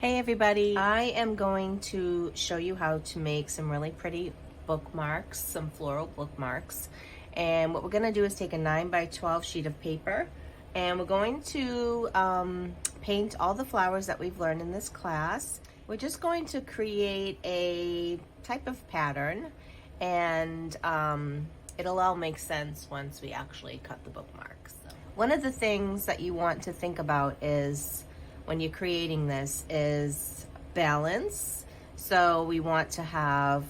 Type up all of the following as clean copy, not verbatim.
Hey everybody, I am going to show you how to make some really pretty bookmarks, some floral bookmarks. And what we're going to do is take a 9x12 sheet of paper and we're going to paint all the flowers that we've learned in this class. We're just going to create a type of pattern and it'll all make sense once we actually cut the bookmarks. One of the things that you want to think about is when you're creating this is balance. So we want to have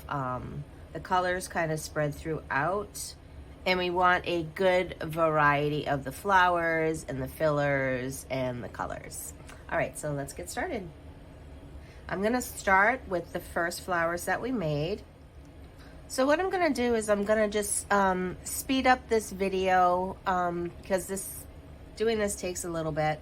the colors kind of spread throughout, and we want a good variety of the flowers and the fillers and the colors. All right, so let's get started. I'm gonna start with the first flowers that we made. So what I'm gonna do is I'm gonna just speed up this video because doing this takes a little bit.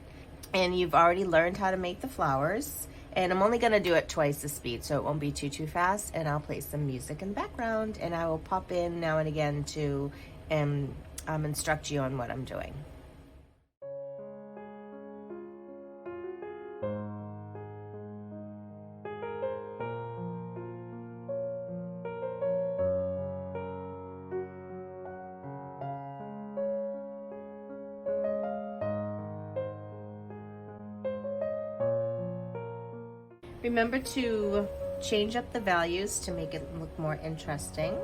And you've already learned how to make the flowers, and I'm only gonna do it twice the speed so it won't be too fast, and I'll play some music in the background and I will pop in now and again to instruct you on what I'm doing. Remember to change up the values to make it look more interesting.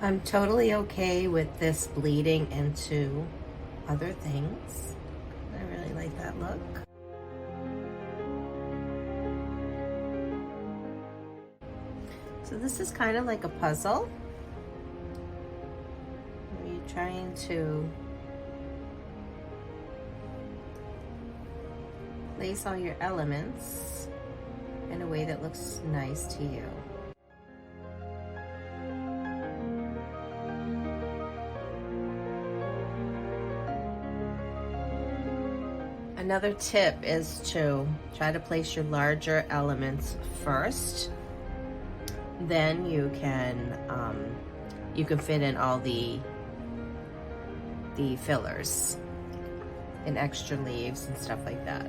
I'm totally okay with this bleeding into other things. I really like that look. So this is kind of like a puzzle. Where you're trying to place all your elements in a way that looks nice to you. Another tip is to try to place your larger elements first. Then you can fit in all the fillers and extra leaves and stuff like that.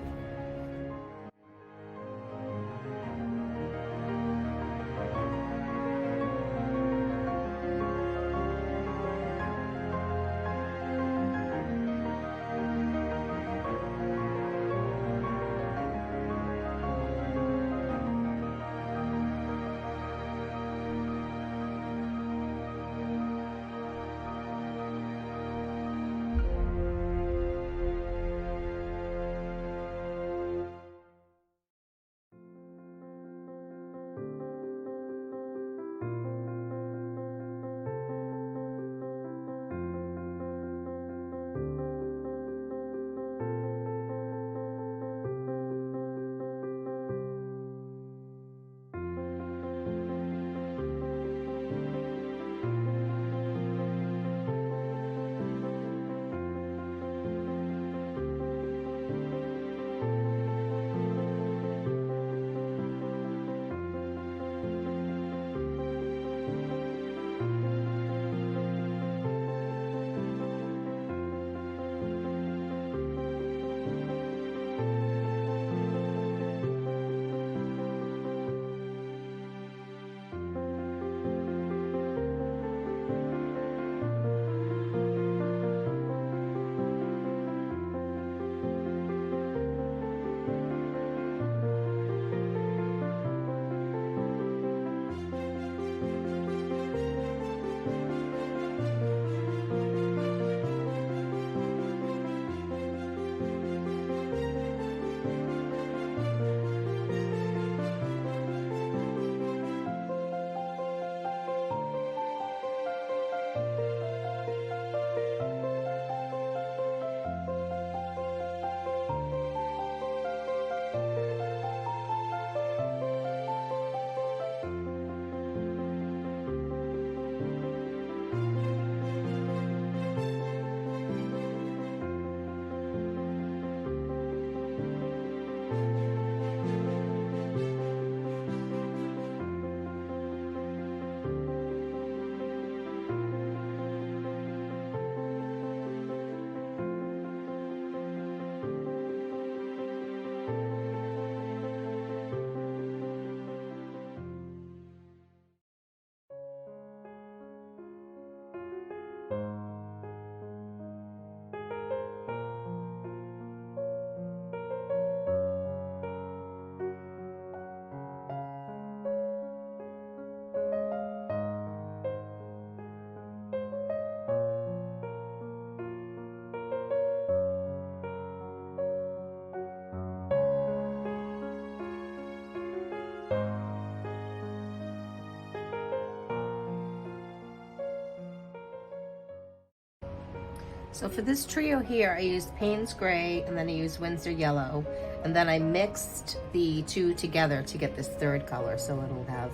So for this trio here, I used Payne's Gray and then I used Winsor Yellow. And then I mixed the two together to get this third color so it'll have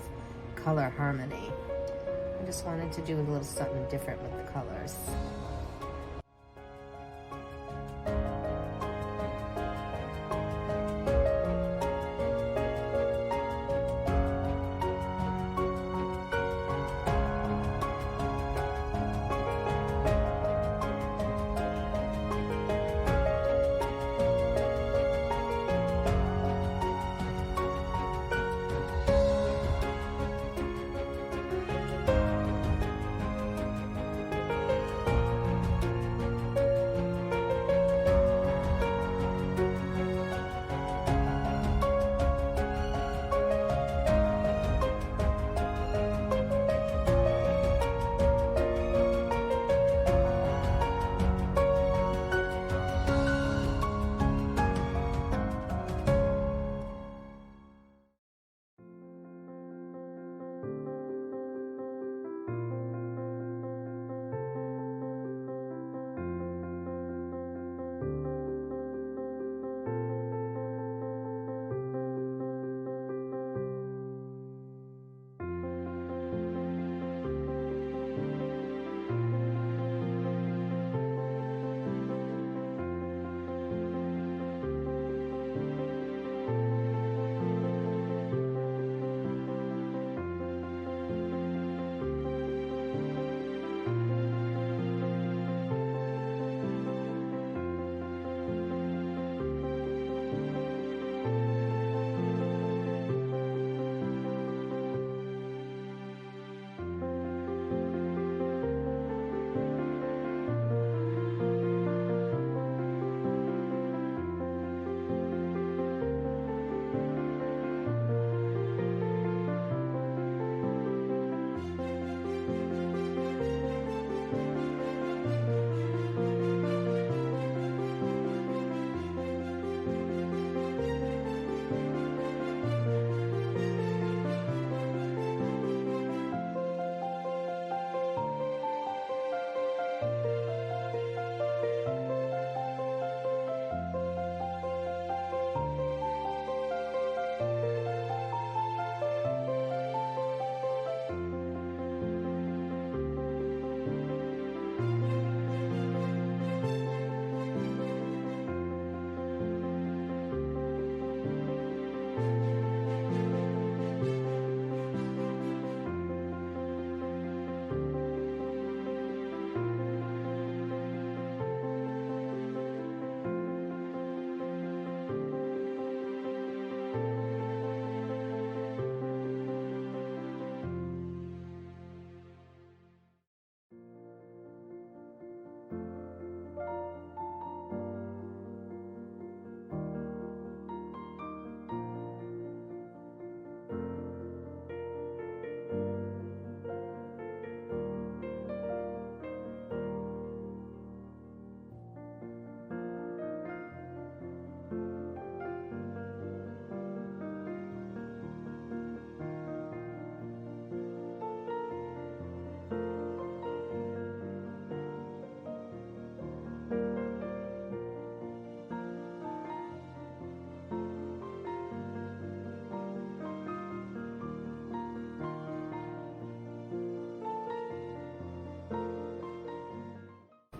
color harmony. I just wanted to do a little something different with the colors.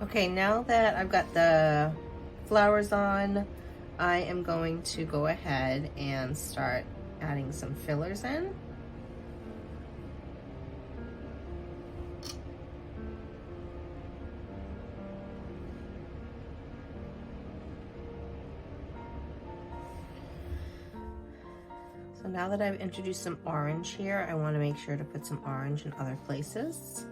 Okay, now that I've got the flowers on, I am going to go ahead and start adding some fillers in. So now that I've introduced some orange here, I want to make sure to put some orange in other places.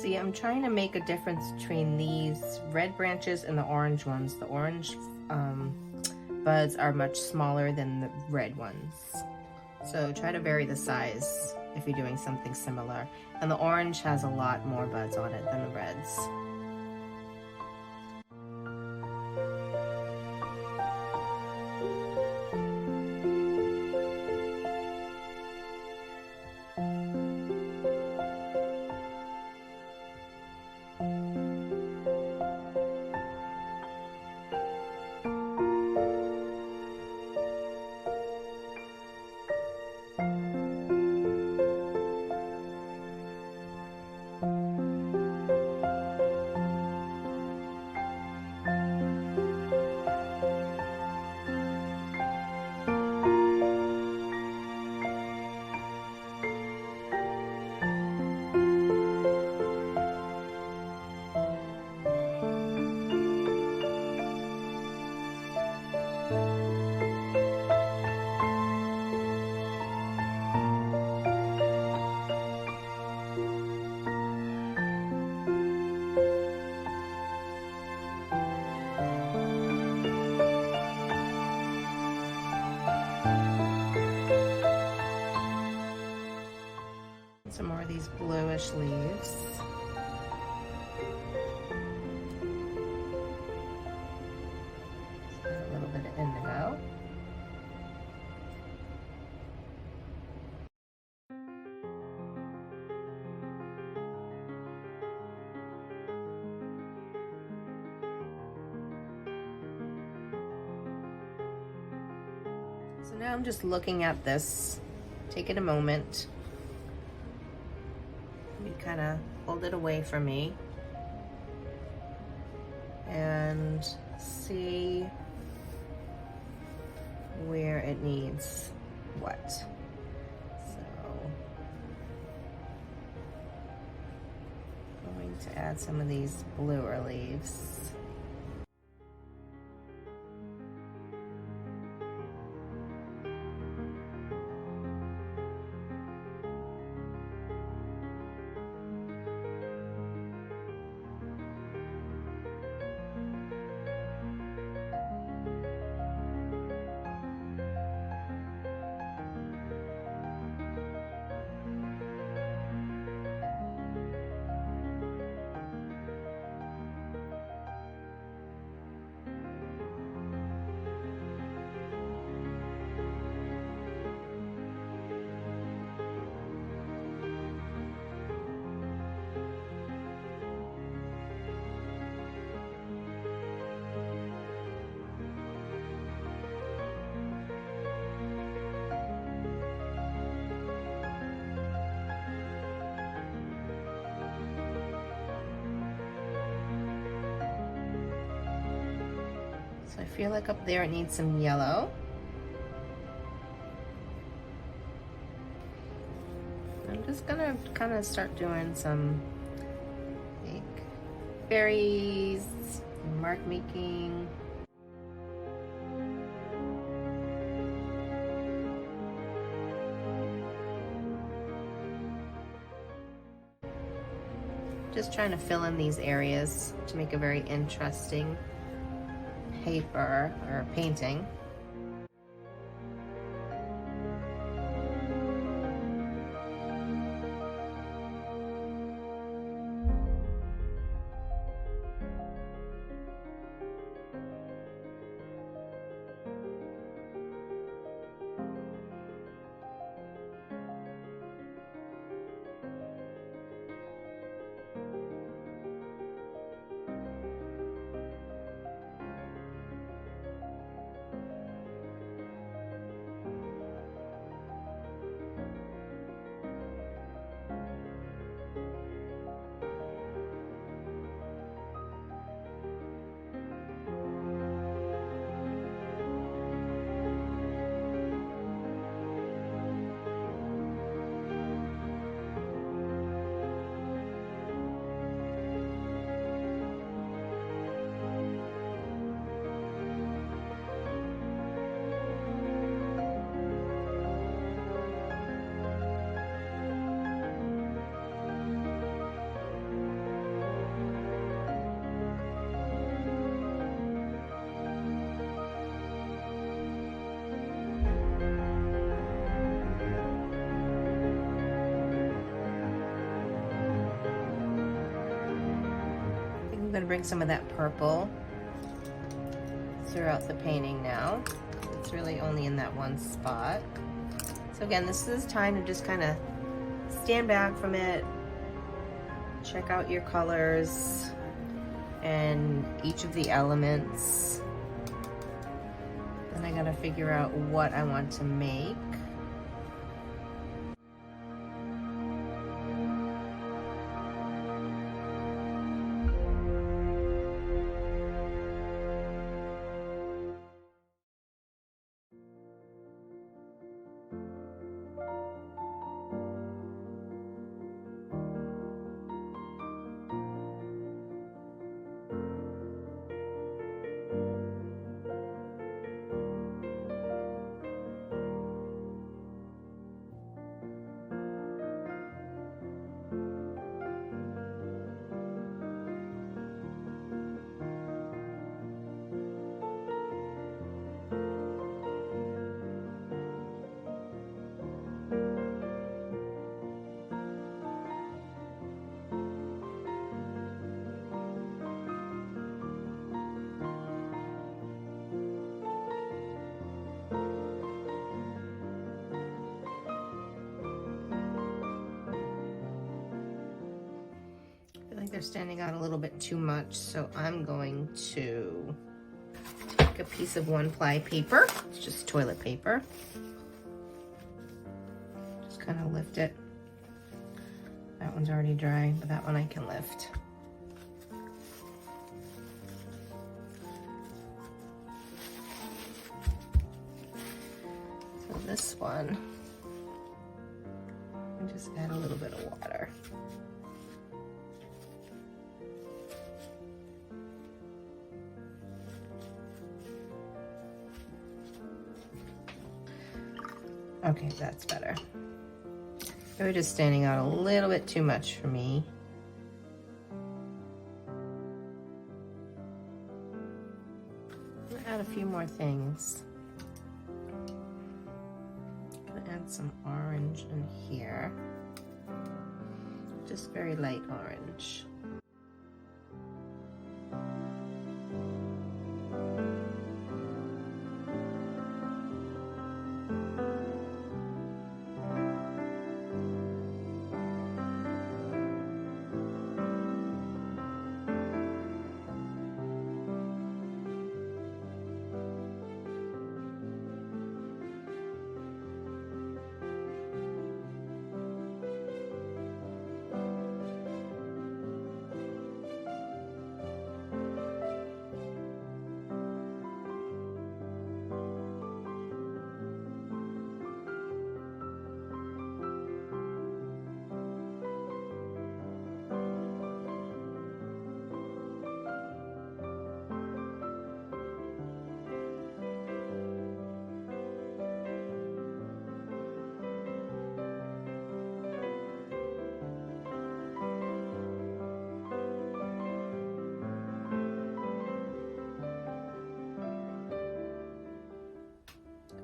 See, I'm trying to make a difference between these red branches and the orange ones. The orange buds are much smaller than the red ones. So try to vary the size if you're doing something similar. And the orange has a lot more buds on it than the reds. Some more of these bluish leaves. A little bit of indigo. So now I'm just looking at this, taking a moment. You kind of hold it away from me and see where it needs what. So I'm going to add some of these bluer leaves. So I feel like up there it needs some yellow. I'm just gonna kind of start doing some like berries, mark making. Just trying to fill in these areas to make a very interesting paper or painting. I'm going to bring some of that purple throughout the painting now. It's really only in that one spot. So again, this is time to just kind of stand back from it, check out your colors and each of the elements. Then I got to figure out what I want to make. They're standing out a little bit too much, so I'm going to take a piece of 1-ply paper. It's just toilet paper. Just kind of lift it. That one's already dry, but that one I can lift. So this one, I just add a little bit of water. Okay, that's better. They were just standing out a little bit too much for me. I'm gonna add a few more things. I'm gonna add some orange in here. Just very light orange.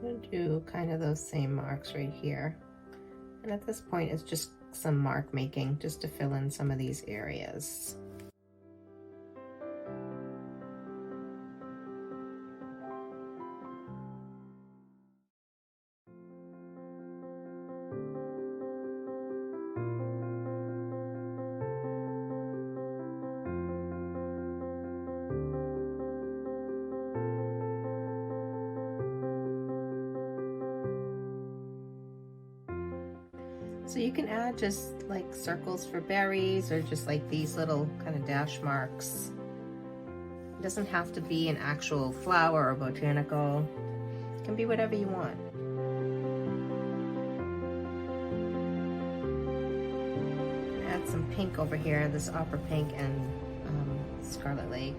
I'm going to do kind of those same marks right here. And at this point, it's just some mark making just to fill in some of these areas. So you can add just like circles for berries or just like these little kind of dash marks. It doesn't have to be an actual flower or botanical. It can be whatever you want. Add some pink over here, this opera pink and Scarlet Lake.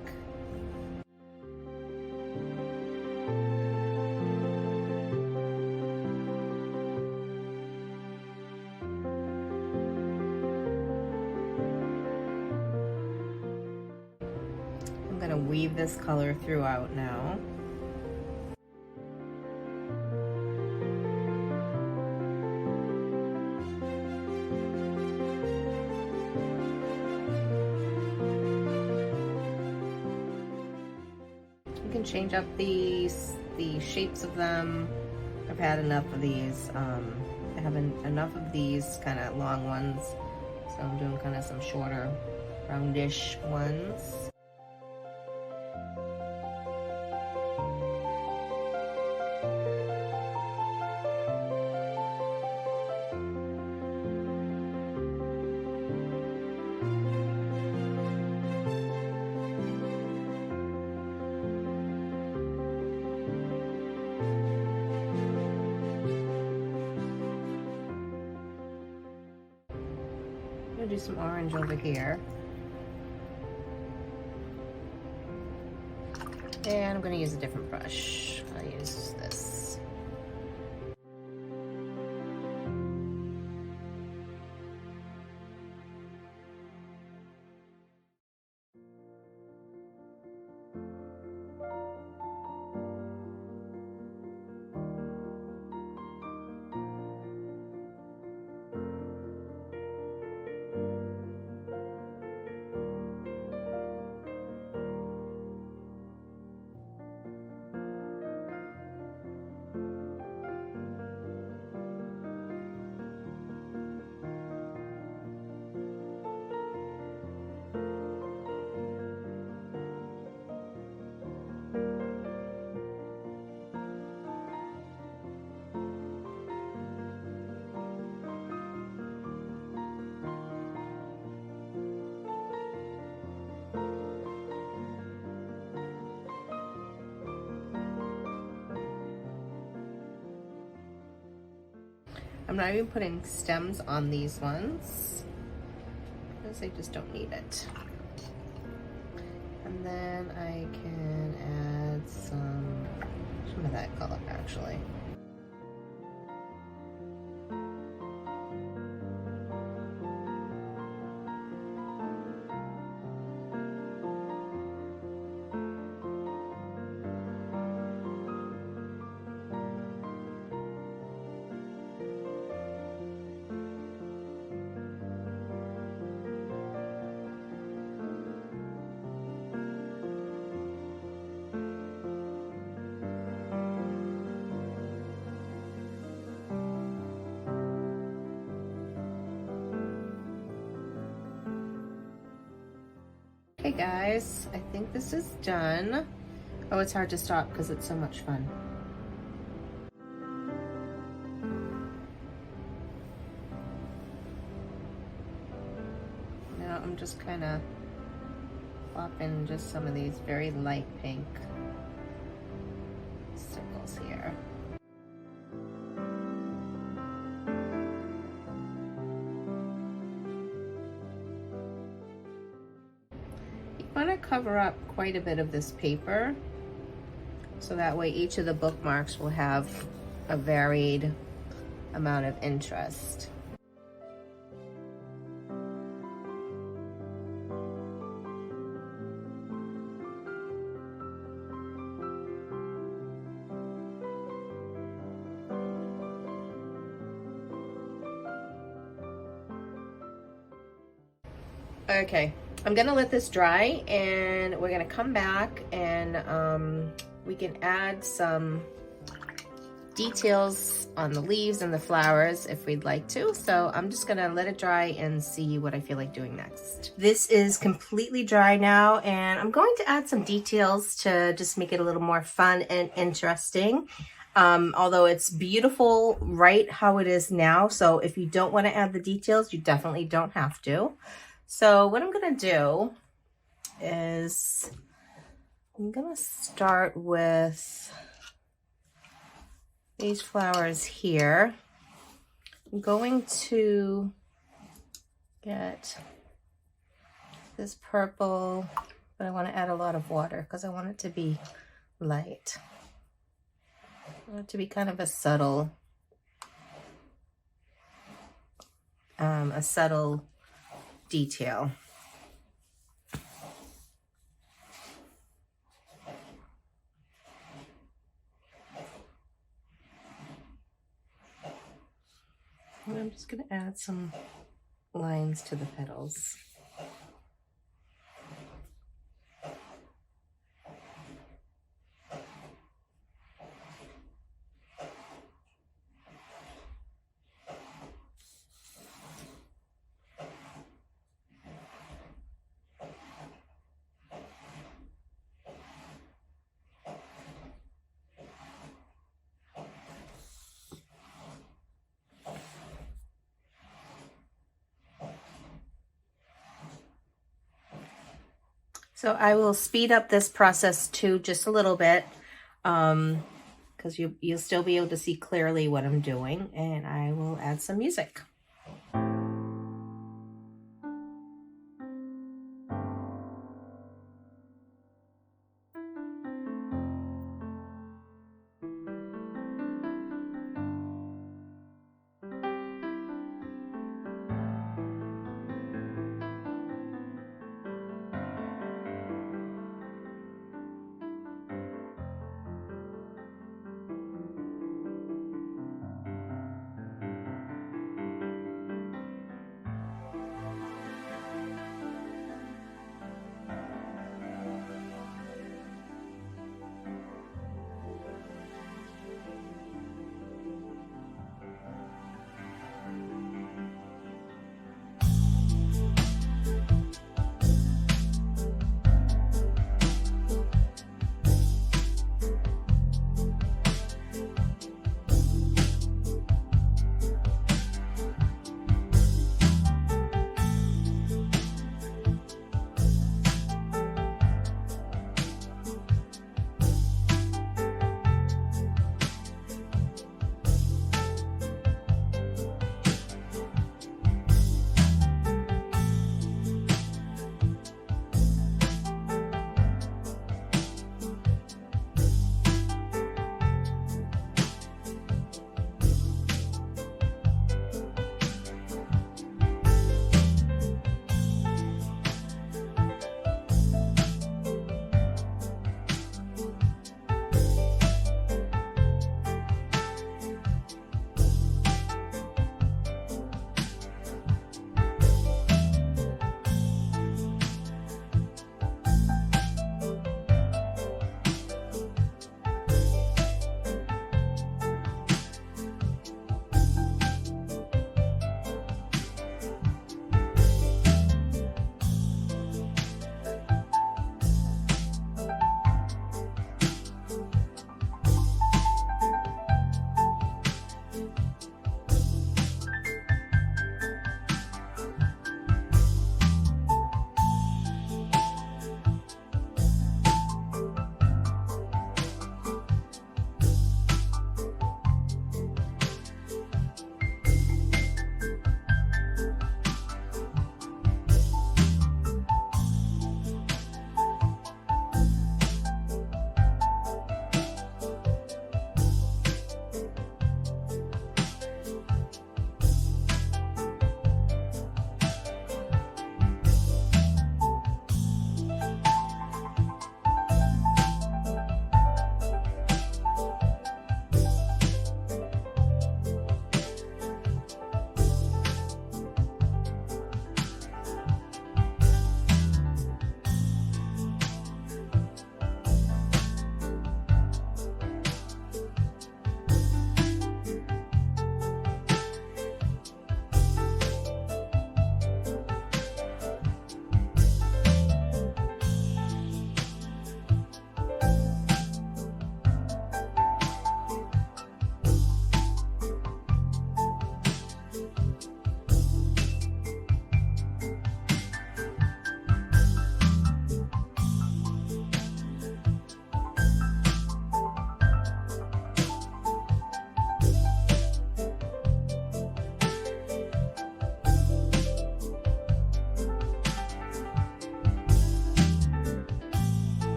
I'm going to weave this color throughout now. You can change up the shapes of them. I've had enough of these. I have enough of these kind of long ones, so I'm doing kind of some shorter, roundish ones. I'm gonna do some orange over here. And I'm gonna use a different brush. I'll use this. I'm not even putting stems on these ones because I just don't need it. And then I can add some of that color actually. Okay guys, I think this is done. Oh, it's hard to stop because it's so much fun. Now I'm just kind of plopping just some of these very light pink circles here. I want to cover up quite a bit of this paper so that way each of the bookmarks will have a varied amount of interest. Okay, I'm gonna let this dry and we're gonna come back and we can add some details on the leaves and the flowers if we'd like to. So I'm just gonna let it dry and see what I feel like doing next. This is completely dry now and I'm going to add some details to just make it a little more fun and interesting. Although it's beautiful right how it is now. So if you don't want to add the details, you definitely don't have to. So what I'm gonna do is I'm gonna start with these flowers here. I'm going to get this purple, but I want to add a lot of water because I want it to be light. I want it to be kind of a subtle detail. And I'm just going to add some lines to the petals. So I will speed up this process too just a little bit because you'll still be able to see clearly what I'm doing, and I will add some music.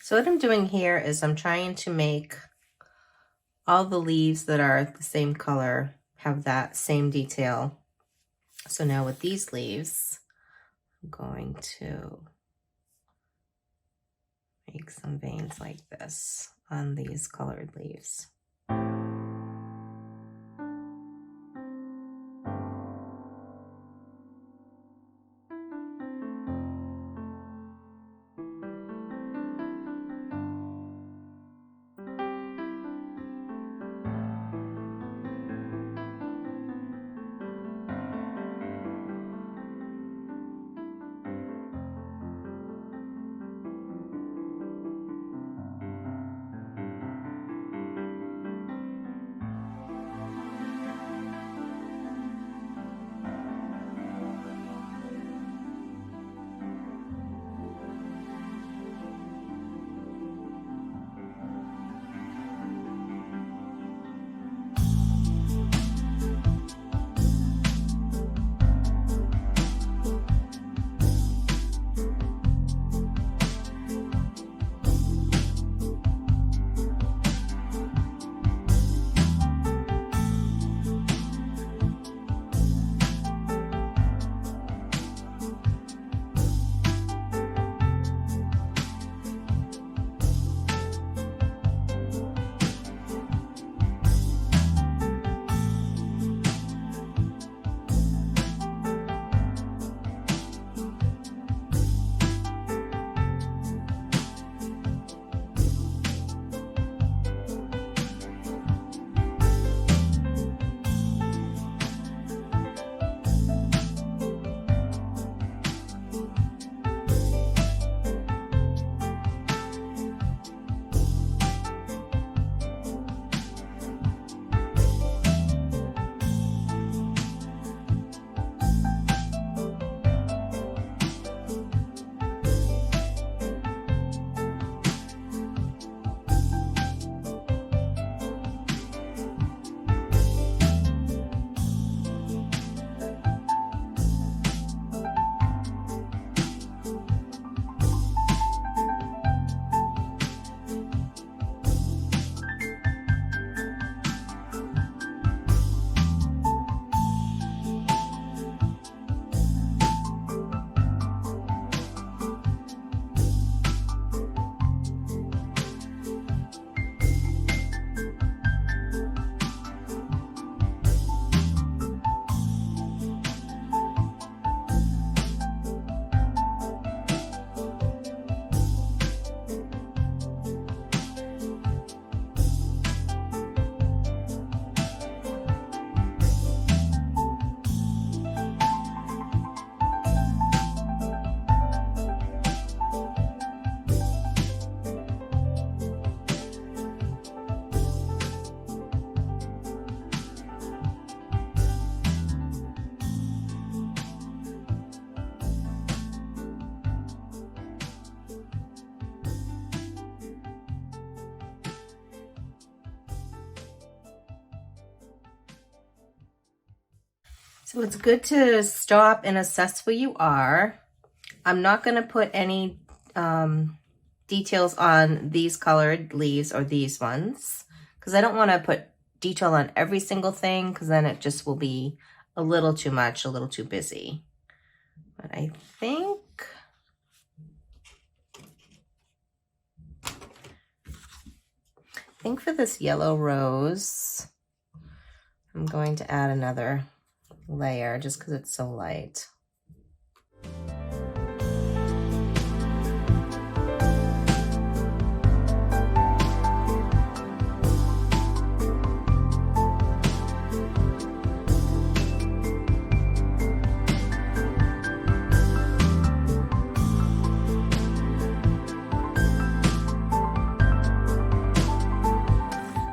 So what I'm doing here is I'm trying to make all the leaves that are the same color have that same detail. So now with these leaves, I'm going to make some veins like this on these colored leaves. So it's good to stop and assess where you are. I'm not going to put any details on these colored leaves or these ones because I don't want to put detail on every single thing because then it just will be a little too much, a little too busy. But I think for this yellow rose, I'm going to add another layer just because it's so light.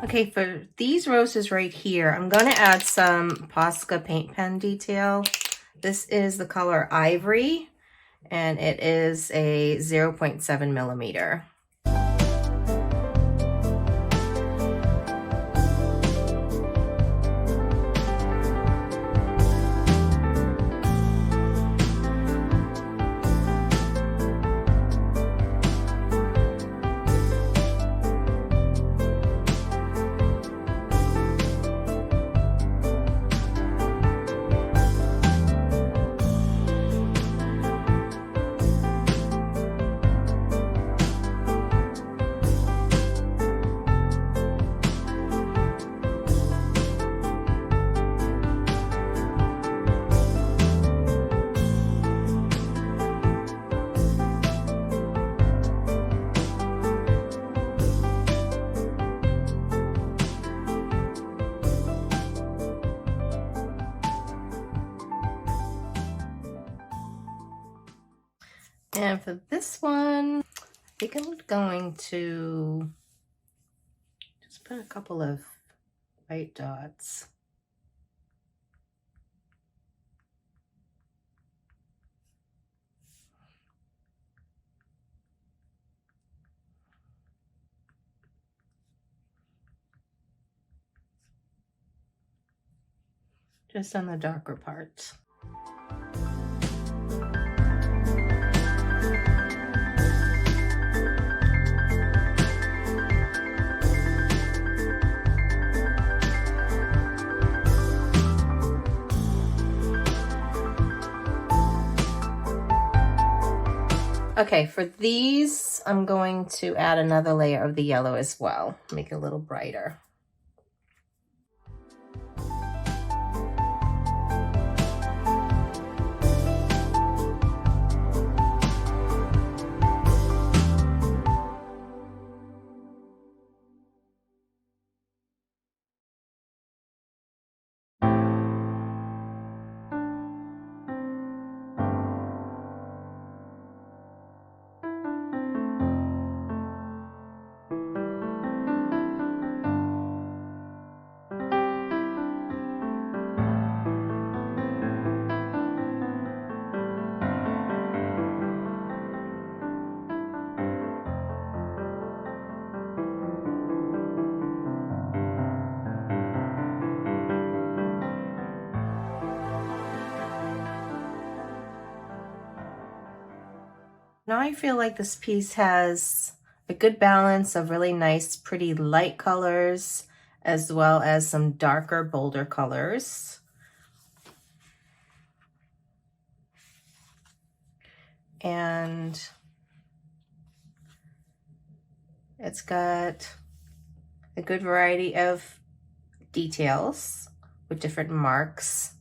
Okay, for these roses right here, I'm going to add some Posca paint pen detail. This is the color Ivory, and it is a 0.7 millimeter. And for this one, I think I'm going to just put a couple of white dots. Just on the darker parts. Okay, for these, I'm going to add another layer of the yellow as well, make it a little brighter. Now I feel like this piece has a good balance of really nice, pretty light colors, as well as some darker, bolder colors. And it's got a good variety of details with different marks.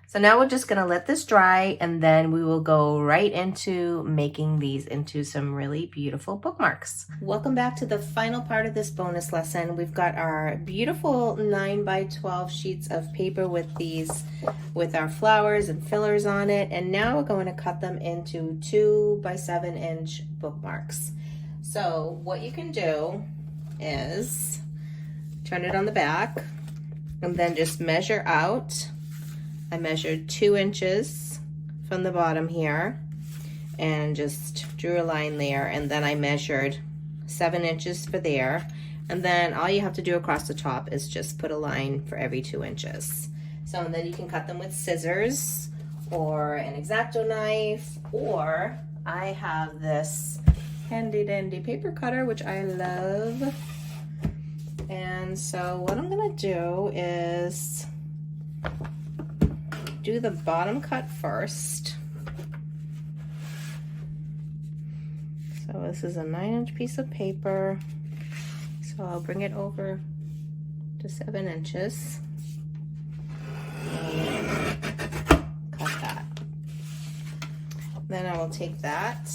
So now we're just gonna let this dry, and then we will go right into making these into some really beautiful bookmarks. Welcome back to the final part of this bonus lesson. We've got our beautiful 9x12 sheets of paper with our flowers and fillers on it, and now we're going to cut them into 2x7-inch bookmarks. So what you can do is turn it on the back and then just measure out. I measured 2 inches from the bottom here and just drew a line there, and then I measured 7 inches for there, and then all you have to do across the top is just put a line for every 2 inches. So and then you can cut them with scissors or an X-Acto knife, or I have this handy dandy paper cutter, which I love. And so what I'm gonna do is do the bottom cut first. So this is a 9-inch piece of paper. So I'll bring it over to 7 inches. And cut that. Then I will take that.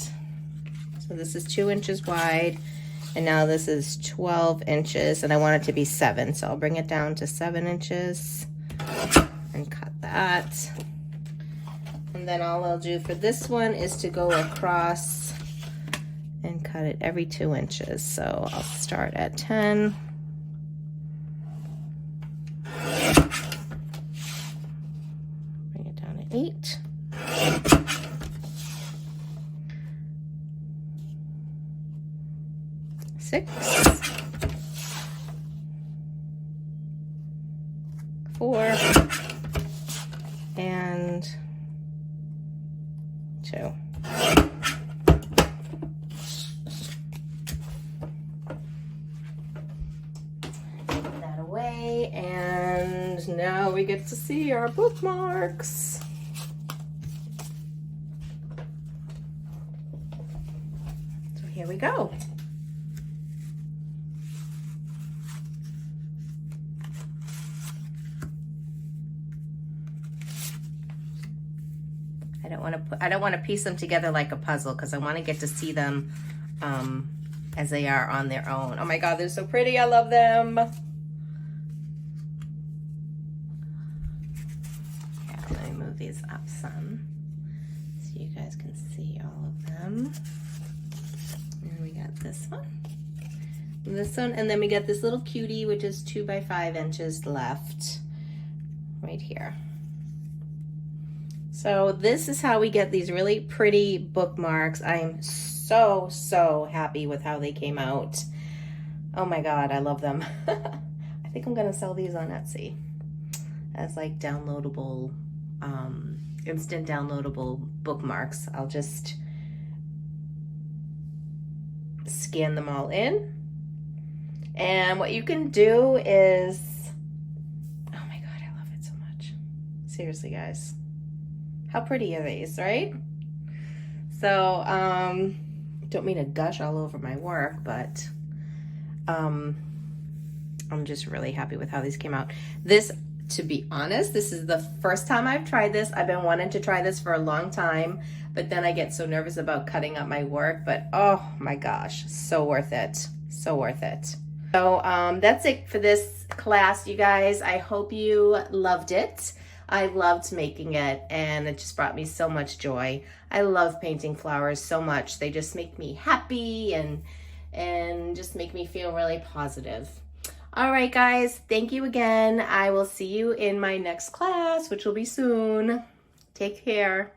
So this is 2 inches wide, and now this is 12 inches, and I want it to be 7. So I'll bring it down to 7 inches and cut that. And then all I'll do for this one is to go across and cut it every 2 inches. So I'll start at 10. Bring it down to 8. Six. 4. And 2. Put that away, and now we get to see our bookmarks. So here we go. I don't want to piece them together like a puzzle, because I want to get to see them as they are on their own. Oh my God, they're so pretty. I love them. Yeah, let me move these up some so you guys guys can see all of them. And we got this one. This one, and then we got this little cutie, which is 2 by 5 inches left right here. So this is how we get these really pretty bookmarks. I am so happy with how they came out. Oh my God, I love them. I think I'm gonna sell these on Etsy as like downloadable, instant downloadable bookmarks. I'll just scan them all in. And what you can do is, oh my God, I love it so much. Seriously, guys. How pretty are these, right? So, don't mean to gush all over my work, but I'm just really happy with how these came out. This, to be honest, this is the first time I've tried this. I've been wanting to try this for a long time, but then I get so nervous about cutting up my work, but oh my gosh, so worth it. So worth it. So that's it for this class, you guys. I hope you loved it. I loved making it, and it just brought me so much joy. I love painting flowers so much. They just make me happy and just make me feel really positive. All right, guys, thank you again. I will see you in my next class, which will be soon. Take care.